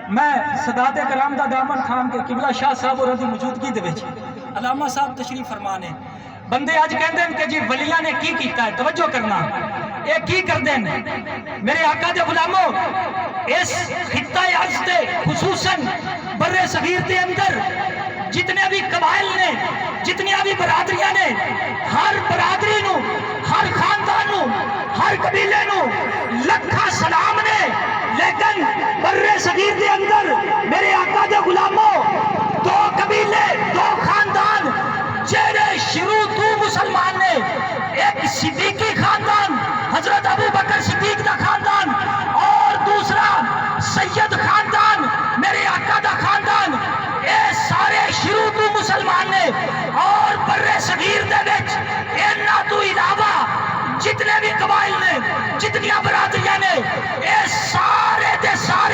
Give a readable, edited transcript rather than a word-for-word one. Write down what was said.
میں سادات کرام دا دامن تھام کے قبلہ شاہ صاحب اور دی موجودگی دے وچ علامہ صاحب تشریف فرمانے بندے اج کہندے ہیں کہ جی ولیاں نے کی کیتا ہے، توجہ کرنا اے کی کردے ہیں میرے آقا دے غلاموں، اس خطہ ارض تے خصوصاً بر صغیر دے اندر جتنے بھی قبائل نے، جتنی بھی برادریاں نے، ہر برادری نو، ہر خاندان نو، ہر قبیلے نو لکھا سلام نے، لیکن بر صغیر دے اندر میرے آقا دے غلاموں دو قبیلے، دو خاندان جہے شروع تو مسلمان نے، ایک صدیقی خاندان حضرت ابو بکر صدیق دا خاندان اور دوسرا سید خاندان میرے آقا دا خاندان، اے سارے شروع تو مسلمان نے اور بر صغیر دے وچ انہاں تو علاوہ جتنے بھی قبائل نے، جتنی برادریاں نے، اے سارے دے سارے